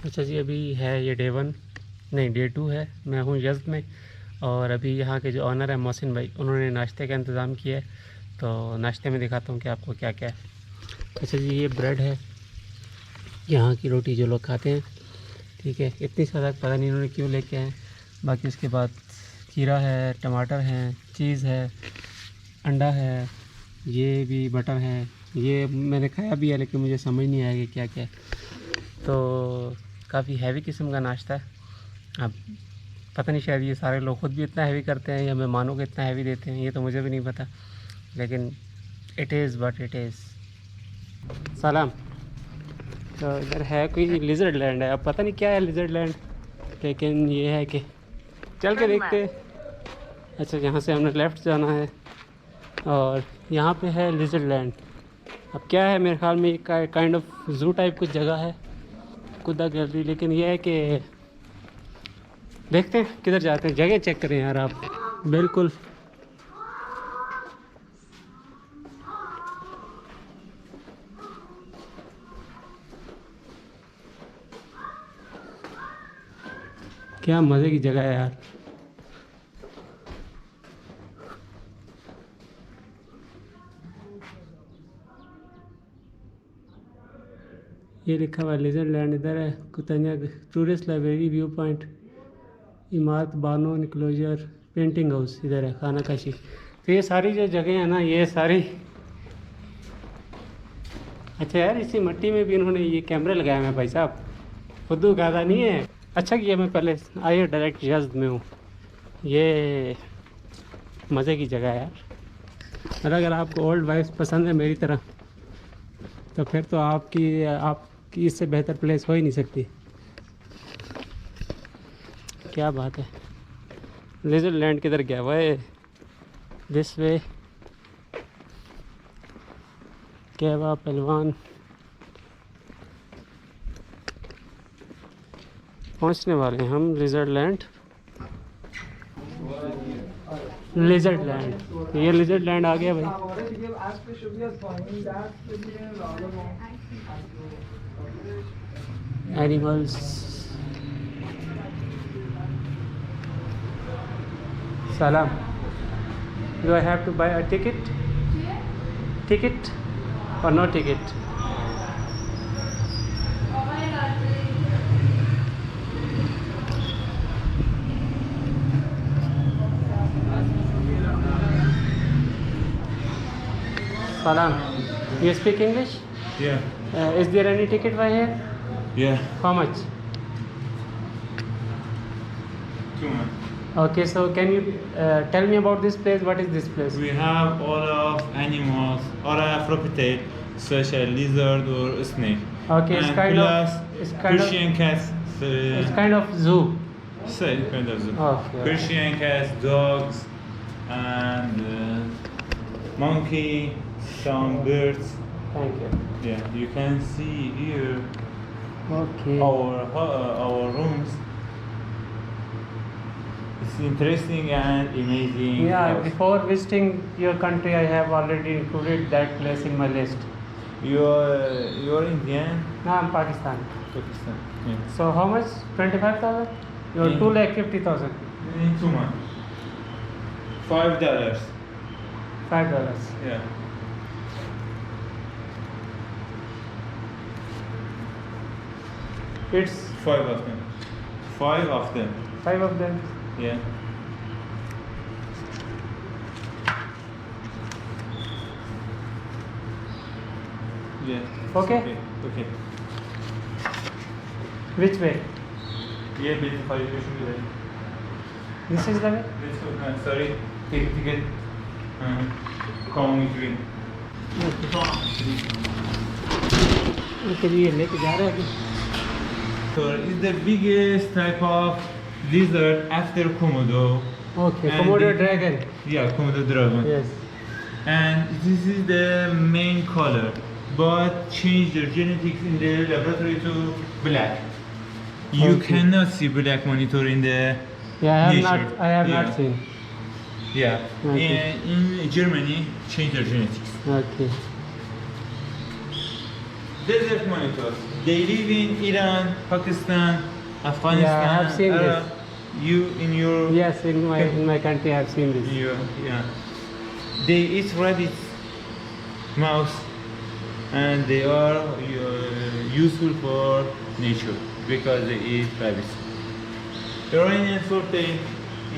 अच्छा जी, अभी है ये डे 1 नहीं डे 2 है। मैं हूँ यज़्द में और अभी यहाँ के जो ऑनर है मोहसिन भाई, उन्होंने नाश्ते का इंतज़ाम किया है। तो नाश्ते में दिखाता हूँ कि आपको क्या क्या है। अच्छा जी, ये ब्रेड है, यहाँ की रोटी जो लोग खाते हैं, ठीक है। इतनी सारा पता नहीं इन्होंने क्यों लेके आए। बाकी उसके बाद खीरा है, टमाटर हैं, चीज़ है, अंडा है, ये भी बटर है। ये मैंने खाया भी है लेकिन मुझे समझ नहीं आया कि क्या क्या है। तो काफ़ी हैवी किस्म का नाश्ता है। अब पता नहीं शायद ये सारे लोग खुद भी इतना हैवी करते हैं या मेहमानों को इतना हैवी देते हैं, ये तो मुझे भी नहीं पता, लेकिन it is but it is. सलाम। तो इधर है कोई लिजर्ड लैंड है, अब पता नहीं क्या है लिजर्ड लैंड, लेकिन ये है कि चल के देखते हैं। अच्छा, यहाँ से हमने लेफ़्ट जाना है और यहाँ पे है लिजर्ड लैंड। अब क्या है, मेरे ख्याल में एक काइंड ऑफ ज़ू टाइप कुछ जगह है, कुदा गैलरी। लेकिन यह है कि देखते हैं किधर जाते हैं। जगह चेक करें यार आप, बिल्कुल क्या मज़े की जगह है यार। ये लिखा हुआ लेजर लैंड इधर है। कुतन्या टूरिस्ट लाइब्रेरी, व्यू पॉइंट, इमारत, बानो इनक्लोजर, पेंटिंग हाउस इधर है, खाना काशी। तो ये सारी जो जगह है ना, ये सारी। अच्छा यार, इसी मट्टी में भी इन्होंने ये कैमरे लगाए हुए हैं भाई साहब, खुद गादा नहीं है। अच्छा किया मैं पहले आइए डायरेक्ट यज़्द में हूँ। ये मज़े की जगह है यार। और अगर आपको ओल्ड वाइब्स पसंद है मेरी तरह, तो फिर तो आपकी इससे बेहतर प्लेस हो ही नहीं सकती। क्या बात है। लेजर लैंड किधर गया हुआ है? This way. कहवा पहलवान। पहुंचने वाले हैं हम लिजर्ड लैंड। लिजर्ड लैंड, ये लिजर्ड लैंड आ गया भाई। Animals. Salam. Do I have to buy a ticket? Ticket or no ticket? Salam. You speak English? Yeah. Is there any ticket by here? Yeah. How much? Too much. Okay, so can you tell me about this place? What is this place? We have all of animals or a crocodile, such as lizard or snake. Okay, and plus Persian cats. It's kind of zoo. Same kind of zoo. Okay. Persian cats, dogs, and monkey, some birds. Thank you. Yeah, you can see here Okay. our rooms. It's interesting and amazing. Yeah, house. before visiting your country, I have already included that place in my list. You're Indian? No, I'm Pakistan. Pakistan. Yeah. So how much? 25,000? You're In- 2,50,000. In 2 months. $5. $5. Yeah. It's 5 of them. 5 of them. 5 of them. Yeah. Yeah. Okay. Okay. Which way? Yeah, beautiful. You should be there. This is the way? Let's go. Sorry. Take ticket. Come with me. Okay, ये लेके जा रहे हैं। So it's the biggest type of lizard after Komodo. Okay, And Komodo the- dragon. Yeah, Komodo dragon. Yes. And this is the main color, but change their genetics in the laboratory to black. You Okay. cannot see black monitor in the Yeah, nature. I have Yeah. not seen. Yeah. Okay. In Germany, change their genetics. Okay. desert monitors. They live in Iran, Pakistan, Afghanistan. Yeah, I've seen Iraq. You in your Yes, in my country I've seen this. yeah. They eat rabbits, mouse, and they are useful for nature because they eat rabbits. Iranian sorte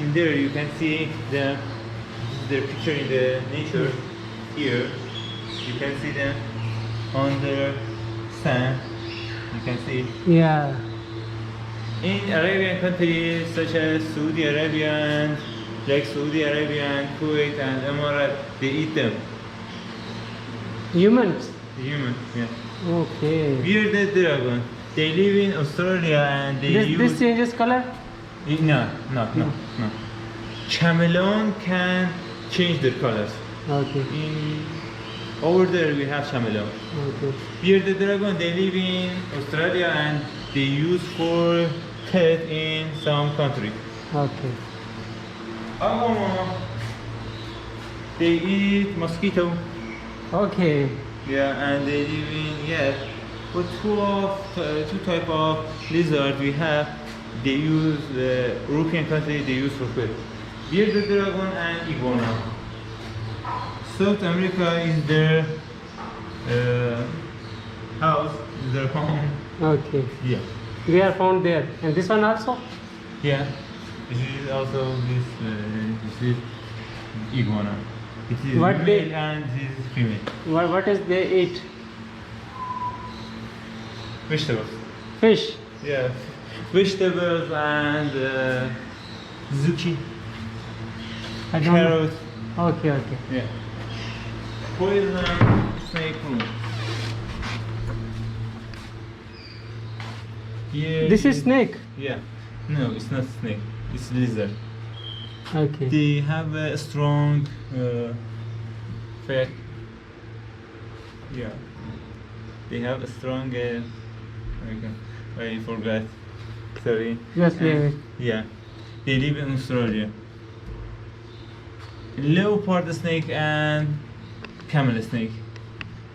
in there you can see their picture in the nature here. You can see them on the sand. You can see. Yeah. In Arabian countries such as Saudi Arabia and Saudi Arabia and Kuwait and Emirates, they eat them. Humans. Human, yeah. Okay. Bearded dragon. They live in Australia and they use. This changes color? No. Chameleon can change their colors. Okay. Over there we have chameleon. Okay. Bearded dragon, they live in Australia and they use for pet in some country. Okay. They eat mosquito. Okay. Yeah, and they live in for two type of lizard we have. They use the European country. They use for pet. Bearded dragon and iguana. South America is their house, is their home. Okay. Yeah. We are found there. And this one also? Yeah. This is also this is iguana. It is What male they- and this is female. What is they eat? Vegetables. Fish. Yeah. Vegetables and zucchini, I don't know. carrots. Okay, okay. Yeah. Poison snake room. Yeah. This is snake. Yeah. No, it's not snake. It's lizard. Okay. They have a strong fat. Yeah. They have a strong. I forgot. Sorry. Yes, Yeah. They live in Australia. Leopard snake and camel snake.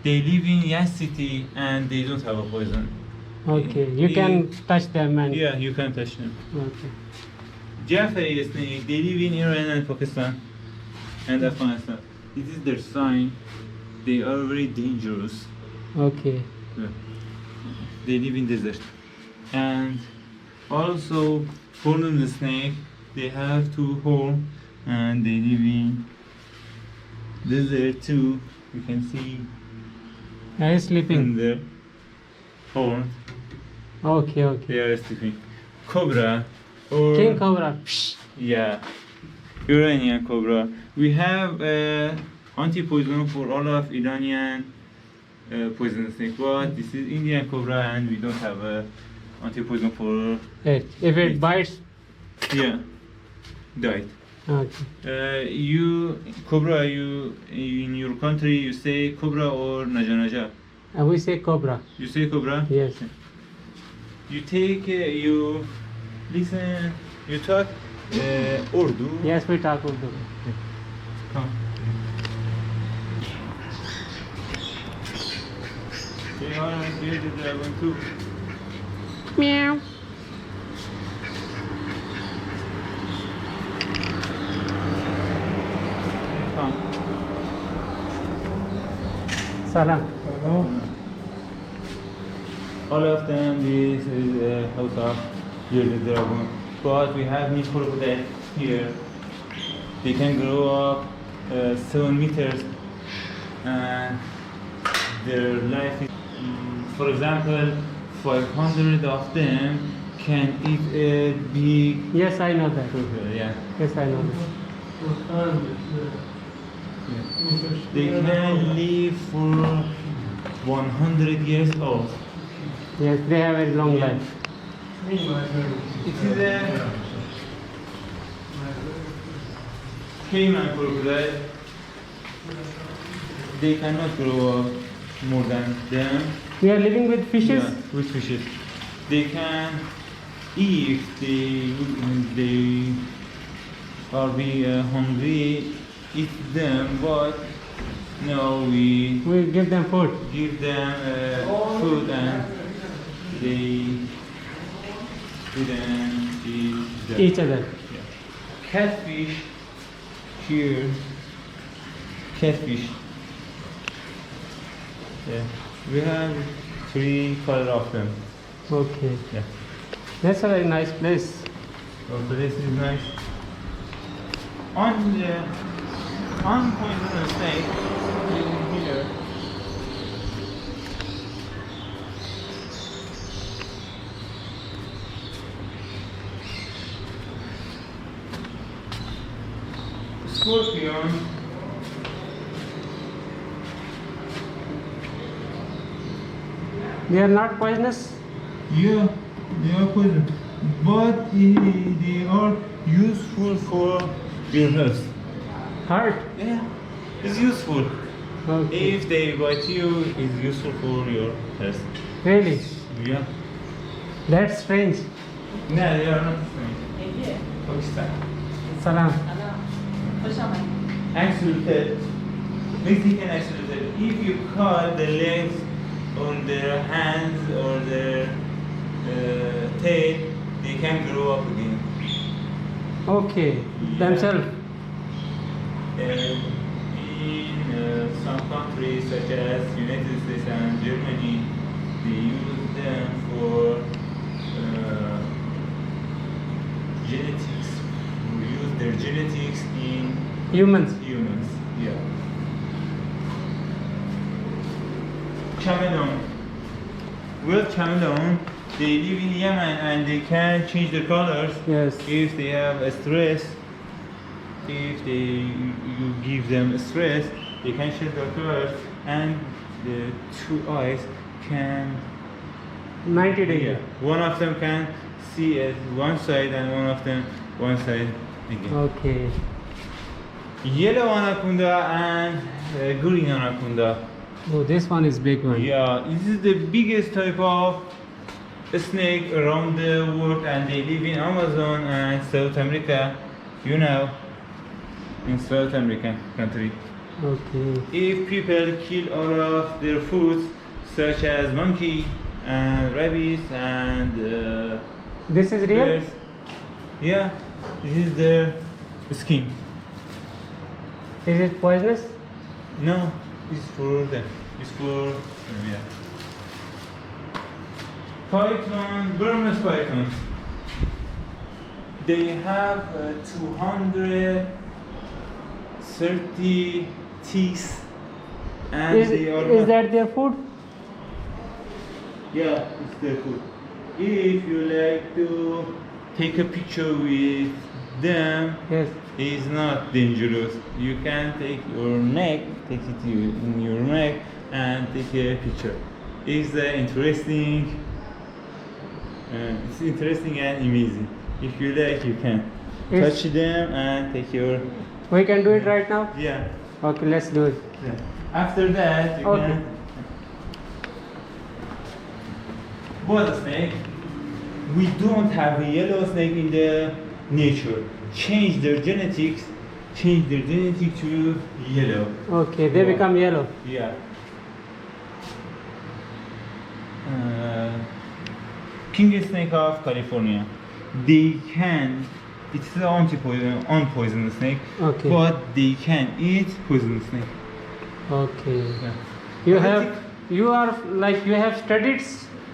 They live in Yazd city and they don't have a poison. Okay. You can touch them and. Yeah, you can touch them. Okay. Jafari snake, they live in Iran and Pakistan and Afghanistan. This is their sign. They are very dangerous. Okay. Yeah. They live in desert. And also horned snake, they have two horns and they live in desert too. You can see I am in sleeping. the horn. Okay, okay. They are sleeping. Cobra or King cobra. Psh. yeah, Iranian cobra. We have anti-poison for all of Iranian poison snake, but this is Indian cobra and we don't have a anti-poison for If it bites. yeah, died. Okay. You cobra, you in your country you say cobra or naja naja. We say cobra. You say cobra. Yes. You take you listen. You talk Urdu. Yes, we talk Urdu. Come. They are bearded dragon too. Meow. Come. Salam. All of them, this is a house of bearded dragon. But we have new crocodile here. They can grow up 7 meters and their life is, for example, 500 of them can eat a big Yes, I know that. crocodile. Yeah. Yes, I know that. They can live for 100 years old. Yes, they have a long Yeah. life. It is a caiman crocodile. They cannot grow up more than them. We are living with fishes. Yeah, with fishes. They can eat if they are be hungry, eat them, but No, we We give them food. give them food and they didn't eat them. Each other. Yeah. Catfish here. Catfish. Yeah. We have 3 color of them. Okay. Yeah. That's a very nice place. So this is nice. On the unpoisonous snake in here. Scorpion. They are not poisonous? Yeah, they are poison, but they are useful for your health. Heart? Yeah, it's useful. Okay. If they bite you, it's useful for your health. Really? Yeah. That's strange. No, they are not strange. Pakistan. Salam. Axolotl, Mexican axolotl. If you cut the legs on their hands or their tail, they can grow up again. Okay. Yeah. Themselves. In some countries such as United States and Germany, they use them for genetics. We use their genetics in Humans. humans. Yeah. Chameleon. Well, chameleon, they live in Yemen and they can change their colors Yes. if they have a stress. If you give them stress, they can change their colors and the 2 eyes can 90 degrees. one of them can see at one side and one of them one side again. Okay. Yellow anaconda and green anaconda. Oh, this one is big one. Yeah, this is the biggest type of snake around the world and they live in Amazon and South America, you know, in South American country. Okay. If people kill all of their foods such as monkey and rabbits and This is real? bears, yeah, this is their skin. Is it poisonous? No, it's for them. It's for yeah. Python, Burmese pythons. They have 230 teeth, and they are. Is that their food? Yeah, it's their food. If you like to take a picture with them, Yes. it's not dangerous. You can take your neck, take it in your neck, and take a picture. It's interesting. It's interesting and amazing. If you like, you can It's- touch them and take your. We can do it right now? Yeah. Okay, let's do it. Yeah. After that, you Okay. can. But snake, we don't have a yellow snake in the nature. Change their genetics to yellow. Okay, they Yeah. become yellow. Yeah. King snake of California. They can. It's an unpoisonous snake, Okay. but they can eat poisonous snake. Okay. Yeah. You I have, think- you are like, you have studied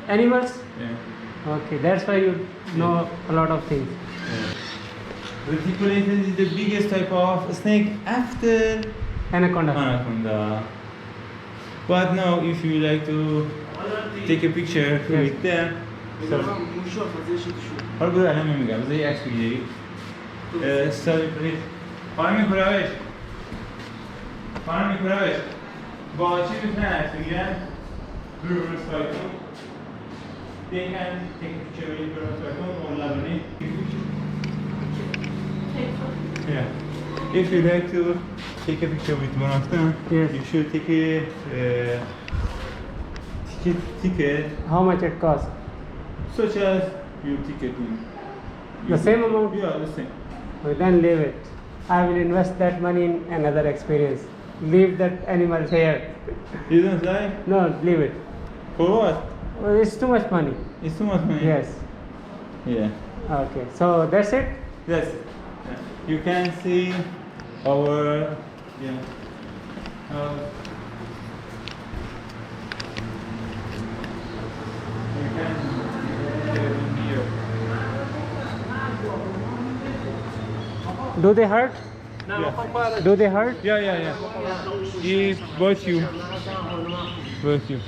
animals? Yeah. Okay, that's why you know a lot of things. Reticulated is the biggest type of snake after Anaconda. anaconda. But now, if you like to take a picture Yes. with them, حالا برو الان میگم بذار یه عکس بگیری خانم کوروش با چی میتونن عکس بگیرن؟ برو سایتون They can take a picture with your smartphone or Labani. Yeah. If you like to take a picture with one of them, Yes. you should take a ticket How much it costs? such as your ticket. The same amount? Yeah, the same. Okay, then leave it. I will invest that money in another experience. leave that animals here. You don't like? No, leave it. For what? Well, it's too much money. It's too much money. Yes. Yeah. Okay. So that's it. Yes. You can see our yeah. You can here. Do they hurt? Yeah. Do they hurt? Yeah. He bought you. Bought you.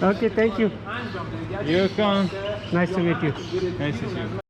Okay. Thank you. You come. Nice to meet you. Nice to see you.